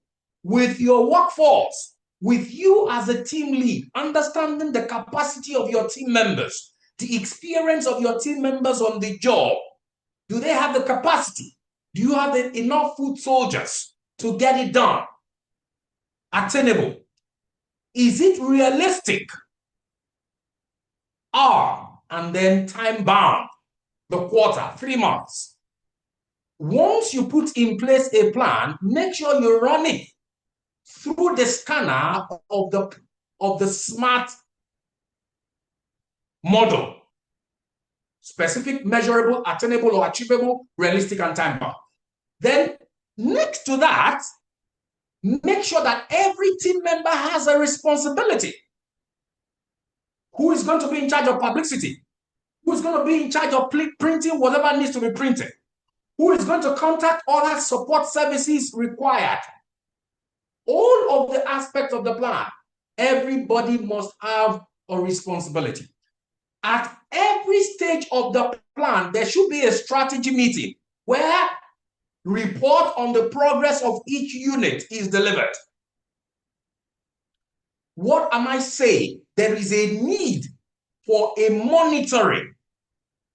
with your workforce, with you as a team lead, understanding the capacity of your team members, the experience of your team members on the job. Do they have the capacity? Do you have enough foot soldiers to get it done? Attainable. Is it realistic? R, and then time bound, the quarter, 3 months. Once you put in place a plan, make sure you run it through the scanner of the SMART model. Specific, measurable, attainable or achievable, realistic, and time bound. Then next to that, make sure that every team member has a responsibility. Who is going to be in charge of publicity? Who is going to be in charge of printing whatever needs to be printed? Who is going to contact other support services required? All of the aspects of the plan, everybody must have a responsibility. At every stage of the plan, there should be a strategy meeting where report on the progress of each unit is delivered. What am I saying? There is a need for a monitoring,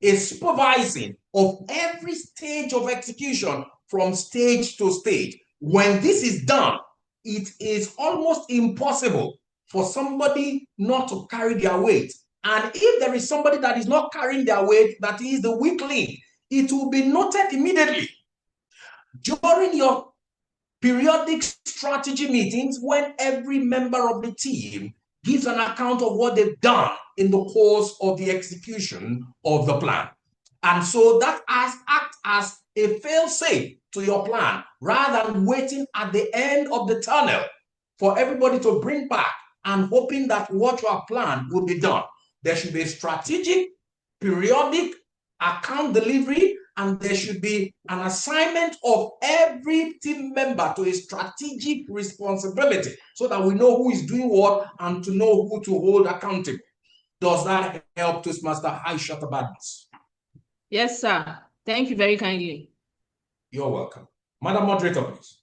a supervising of every stage of execution from stage to stage. When this is done, it is almost impossible for somebody not to carry their weight. And if there is somebody that is not carrying their weight, that is the weak link, it will be noted immediately. During your periodic strategy meetings, when every member of the team gives an account of what they've done in the course of the execution of the plan. And so that acts as a fail-safe to your plan, rather than waiting at the end of the tunnel for everybody to bring back and hoping that what you have planned will be done. There should be a strategic, periodic account delivery, and there should be an assignment of every team member to a strategic responsibility so that we know who is doing what and to know who to hold accountable. Does that help, Toastmaster Aisha Badmus? Yes, sir. Thank you very kindly. You're welcome. Madam Moderator, please.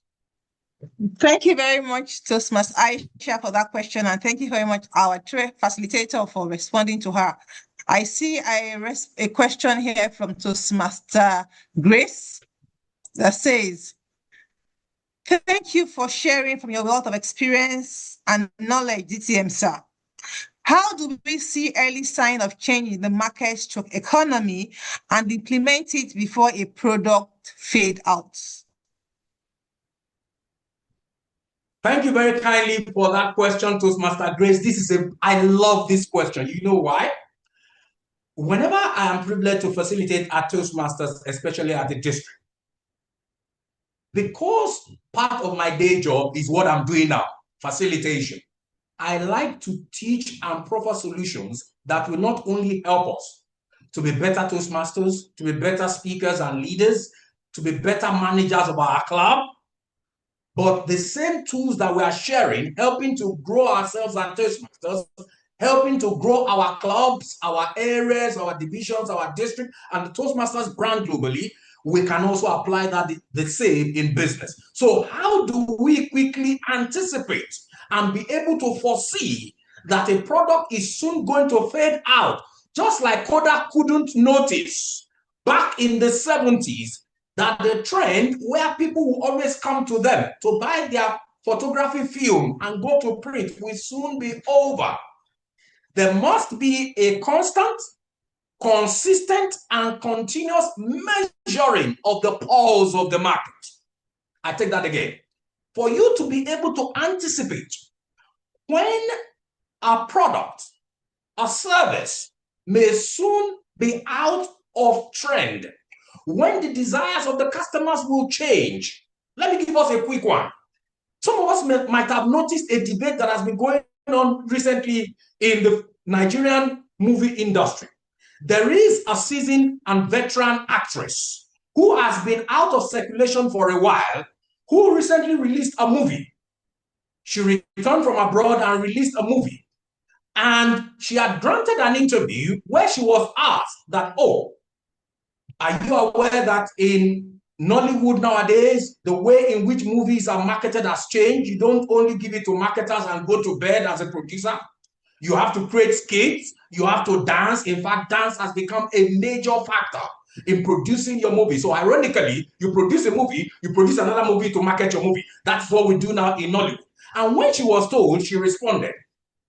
Thank you very much, Toastmaster Aisha, for that question, and thank you very much, our facilitator, for responding to her. I see a question here from Toastmaster Grace that says, thank you for sharing from your wealth of experience and knowledge, DTM-CI. How do we see early sign of change in the market stroke economy and implement it before a product fade out? Thank you very kindly for that question, Toastmaster Grace. I love this question. You know why? Whenever I am privileged to facilitate at Toastmasters, especially at the district, because part of my day job is what I'm doing now, facilitation, I like to teach and proffer solutions that will not only help us, to be better Toastmasters, to be better speakers and leaders, to be better managers of our club. But the same tools that we are sharing, helping to grow ourselves as Toastmasters, helping to grow our clubs, our areas, our divisions, our district, and the Toastmasters brand globally, we can also apply that the same in business. So how do we quickly anticipate and be able to foresee that a product is soon going to fade out? Just like Kodak couldn't notice back in the 70s that the trend where people will always come to them to buy their photography film and go to print will soon be over. There must be a constant, consistent, and continuous measuring of the pulse of the market. I take that again. For you to be able to anticipate when a product, a service may soon be out of trend, when the desires of the customers will change. Let me give us a quick one. Some of us might have noticed a debate that has been going on recently in the Nigerian movie industry. There is a seasoned and veteran actress who has been out of circulation for a while, who recently released a movie. She returned from abroad and released a movie. And she had granted an interview where she was asked that, oh, are you aware that in Nollywood nowadays, the way in which movies are marketed has changed? You don't only give it to marketers and go to bed as a producer. You have to create skits. You have to dance. In fact, dance has become a major factor in producing your movie. So ironically, you produce a movie, you produce another movie to market your movie. That's what we do now in Nollywood. And when she was told, she responded.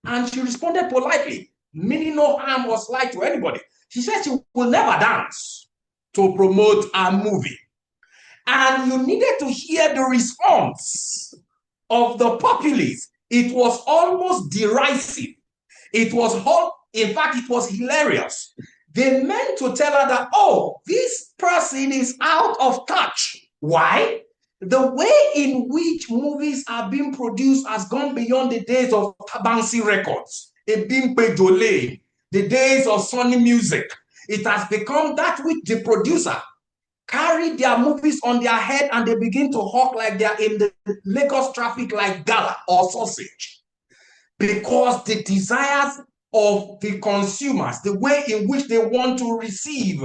And she responded politely, meaning no harm or slight to anybody. She said she will never dance to promote a movie. And you needed to hear the response of the populace. It was almost derisive. It was in fact, it was hilarious. They meant to tell her that, oh, this person is out of touch. Why? The way in which movies are being produced has gone beyond the days of bouncy records, the days of Sony music. It has become that which the producer carry their movies on their head and they begin to hawk like they're in the Lagos traffic like gala or sausage. Because the desires of the consumers, the way in which they want to receive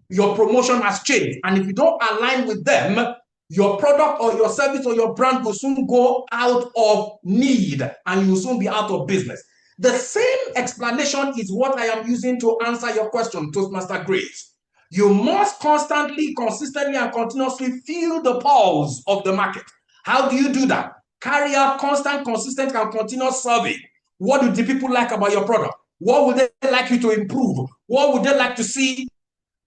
your promotion has changed. And if you don't align with them, your product or your service or your brand will soon go out of need and you will soon be out of business. The same explanation is what I am using to answer your question, Toastmaster Grace. You must constantly, consistently, and continuously feel the pulse of the market. How do you do that? Carry out constant, consistent, and continuous survey. What do the people like about your product? What would they like you to improve? What would they like to see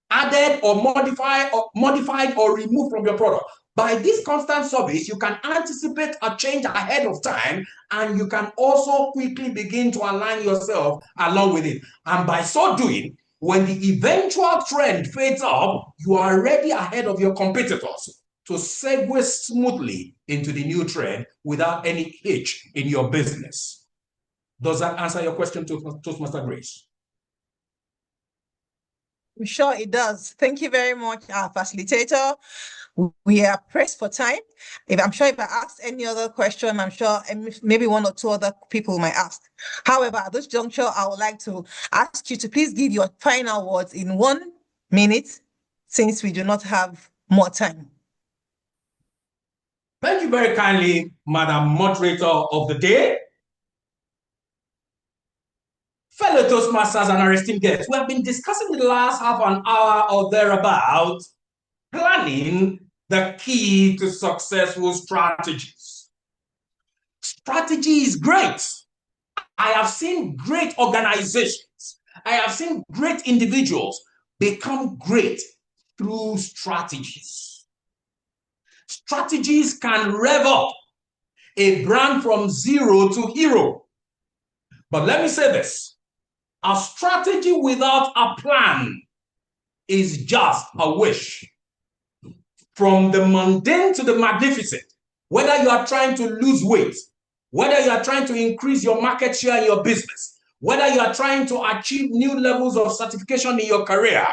added or modified or removed from your product? By these constant surveys, you can anticipate a change ahead of time, and you can also quickly begin to align yourself along with it. And by so doing, when the eventual trend fades up, you are already ahead of your competitors to segue smoothly into the new trend without any hitch in your business. Does that answer your question, Toastmaster Grace? I'm sure it does. Thank you very much, our facilitator. We are pressed for time. I'm sure if I ask any other question, I'm sure maybe one or two other people might ask. However, at this juncture, I would like to ask you to please give your final words in 1 minute, since we do not have more time. Thank you very kindly, Madam Moderator of the day. Fellow Toastmasters and our esteemed guests, we have been discussing in the last half an hour or thereabout planning the key to successful strategies. Strategy is great. I have seen great organizations. I have seen great individuals become great through strategies. Strategies can rev up a brand from zero to hero. But let me say this. A strategy without a plan is just a wish. From the mundane to the magnificent, whether you are trying to lose weight, whether you are trying to increase your market share in your business, whether you are trying to achieve new levels of certification in your career,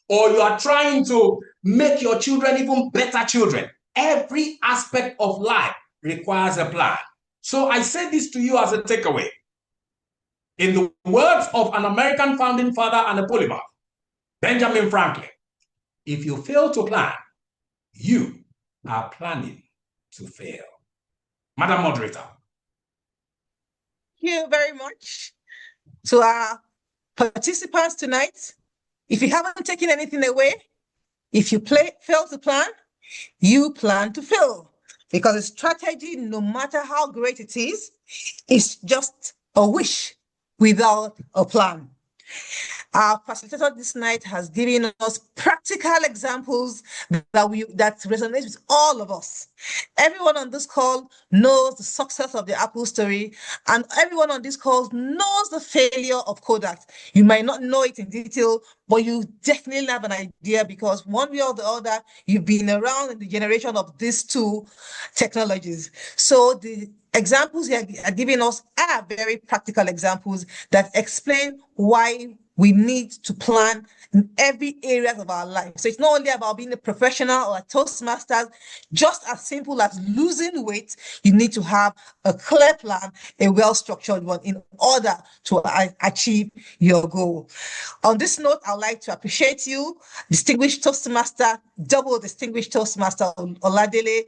or you are trying to make your children even better children, every aspect of life requires a plan. So I say this to you as a takeaway. In the words of an American founding father and a polymath, Benjamin Franklin, if you fail to plan, you are planning to fail. Madam Moderator. Thank you very much to our participants tonight. If you haven't taken anything away, if you fail to plan, you plan to fail. Because a strategy, no matter how great it is just a wish without a plan. Our facilitator this night has given us practical examples that resonate with all of us. Everyone on this call knows the success of the Apple story, and everyone on this call knows the failure of Kodak. You might not know it in detail, but you definitely have an idea because one way or the other, you've been around in the generation of these two technologies. So the examples you are giving us are very practical examples that explain why we need to plan in every area of our life. So it's not only about being a professional or a Toastmasters, just as simple as losing weight, you need to have a clear plan, a well-structured one in order to achieve your goal. On this note, I'd like to appreciate you, distinguished Toastmaster, double distinguished Toastmaster Oladele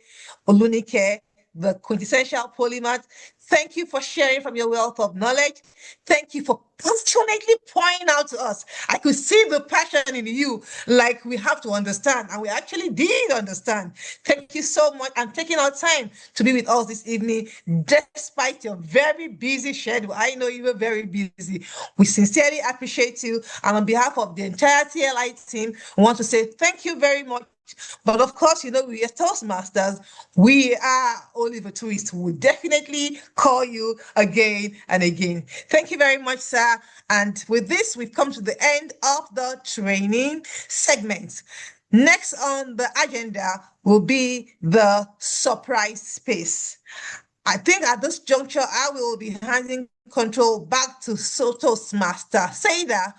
Olunike, the quintessential polymath. Thank you for sharing from your wealth of knowledge. Thank you for passionately pointing out to us. I could see the passion in you, like we have to understand, and we actually did understand. Thank you so much and taking our time to be with us this evening, despite your very busy schedule. I know you were very busy. We sincerely appreciate you, and on behalf of the entire TLI team, we want to say thank you very much. But of course, you know, we are Toastmasters. We are Oliver Twist. We'll definitely call you again and again. Thank you very much, sir. And with this, we've come to the end of the training segment. Next on the agenda will be the surprise space. I think at this juncture, I will be handing control back to Toastmaster Seda,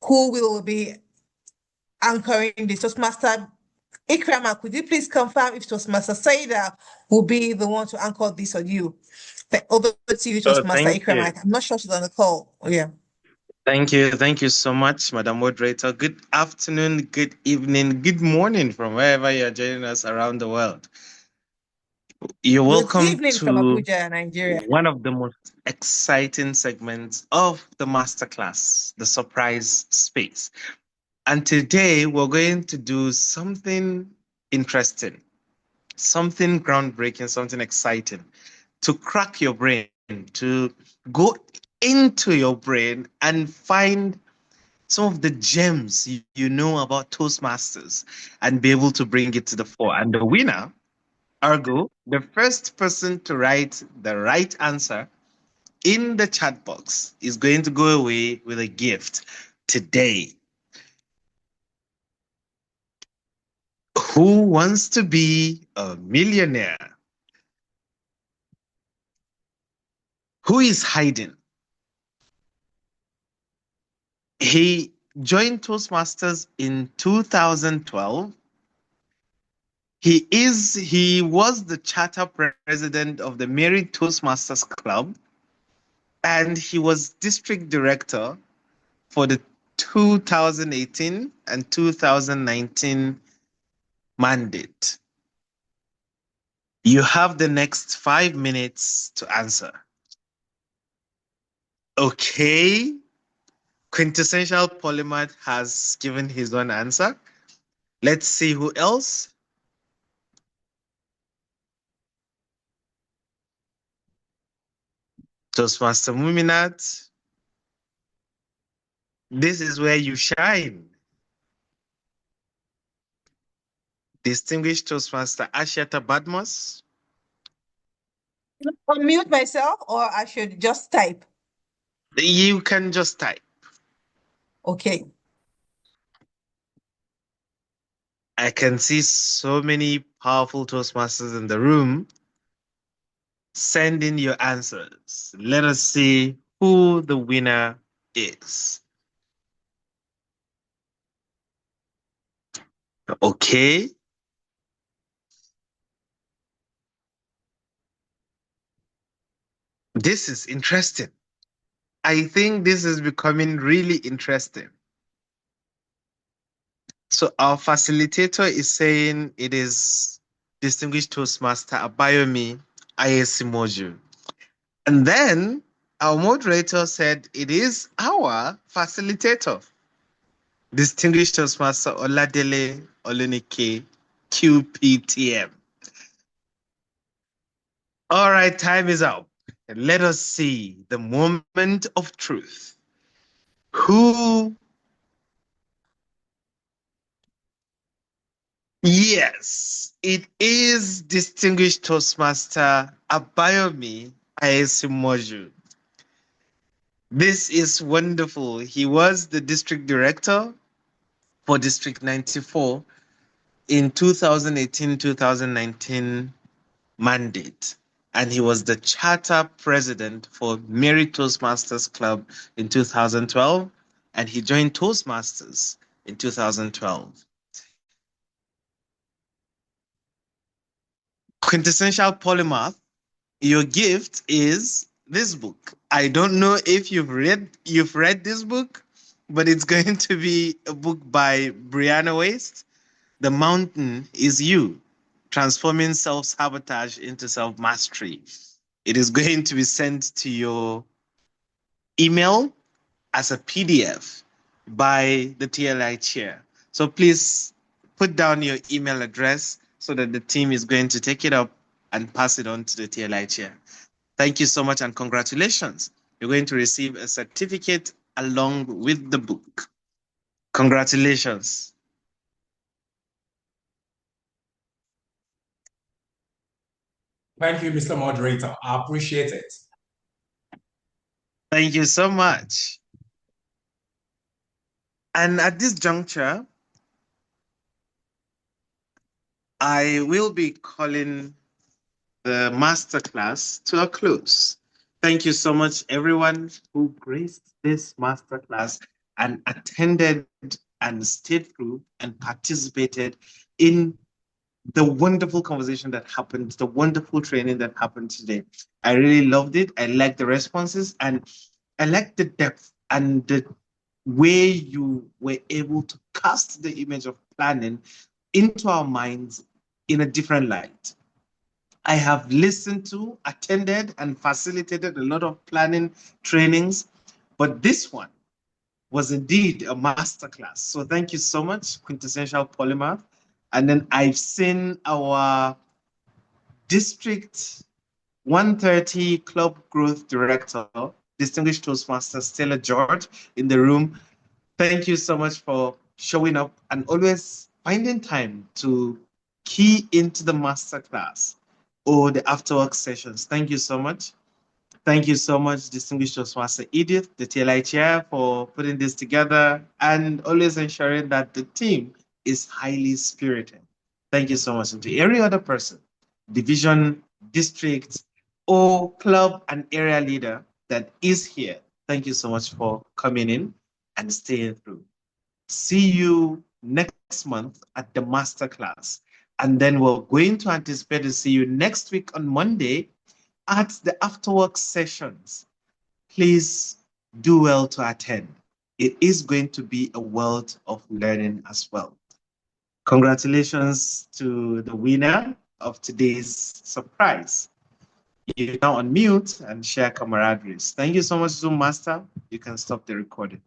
who will be anchoring the Toastmaster. Ikrama, could you please confirm if Toastmaster Saida will be the one to anchor this on you? Over to you, Toastmaster Ikrama. I'm not sure she's on the call. Oh, yeah. Thank you. Thank you so much, Madam Moderator. Good afternoon, good evening, good morning from wherever you're joining us around the world. You're welcome Good evening to from Abuja, Nigeria. One of the most exciting segments of the masterclass, the surprise space. And today we're going to do something interesting, something groundbreaking, something exciting to crack your brain, to go into your brain and find some of the gems you know about Toastmasters and be able to bring it to the fore. And the winner, ergo, the first person to write the right answer in the chat box is going to go away with a gift today. Who wants to be a millionaire? Who is hiding? He joined Toastmasters in 2012. He was the charter president of the Mary Toastmasters Club, and he was district director for the 2018 and 2019 mandate. You have the next 5 minutes to answer. Okay. Quintessential Polymath has given his own answer. Let's see who else. Toastmaster Muminat. This is where you shine. Distinguished Toastmaster Ashiata Badmos. Unmute myself, or I should just type? You can just type. Okay. I can see so many powerful Toastmasters in the room. Send in your answers. Let us see who the winner is. Okay. This is interesting. I think this is becoming really interesting. So our facilitator is saying it is Distinguished Toastmaster Abayomi Ayesimoju. And then our moderator said it is our facilitator, Distinguished Toastmaster Oladele Olunike QPTM. All right, time is up. Let us see the moment of truth. Who? Yes, it is Distinguished Toastmaster Abayomi Ayesimoju. This is wonderful. He was the district director for District 94 in 2018-2019 mandate. And he was the charter president for Mary Toastmasters Club in 2012. And he joined Toastmasters in 2012. Quintessential Polymath, your gift is this book. I don't know if you've read this book, but it's going to be a book by Brianna Waste. The Mountain is You, Transforming Self-Sabotage into Self-Mastery. It is going to be sent to your email as a PDF by the TLI chair. So please put down your email address so that the team is going to take it up and pass it on to the TLI chair. Thank you so much and congratulations. You're going to receive a certificate along with the book. Congratulations. Thank you, Mr. Moderator. I appreciate it. Thank you so much. And at this juncture, I will be calling the masterclass to a close. Thank you so much, everyone who graced this masterclass and attended and stayed through and participated in the wonderful conversation that happened, the wonderful training that happened today. I really loved it. I liked the responses and I liked the depth and the way you were able to cast the image of planning into our minds in a different light. I have listened to, attended, and facilitated a lot of planning trainings, but this one was indeed a masterclass. So thank you so much, Quintessential Polymath. And then I've seen our District 130 Club Growth Director, Distinguished Toastmaster Stella George, in the room. Thank you so much for showing up and always finding time to key into the masterclass or the afterwork sessions. Thank you so much. Thank you so much, Distinguished Toastmaster Edith, the TLI chair, for putting this together and always ensuring that the team is highly spirited. Thank you so much. And to every other person, division, district, or club and area leader that is here, thank you so much for coming in and staying through. See you next month at the masterclass. And then we're going to anticipate to see you next week on Monday at the afterwork sessions. Please do well to attend. It is going to be a world of learning as well. Congratulations to the winner of today's surprise. You can now unmute and share camaraderies. Thank you so much, Zoom Master. You can stop the recording.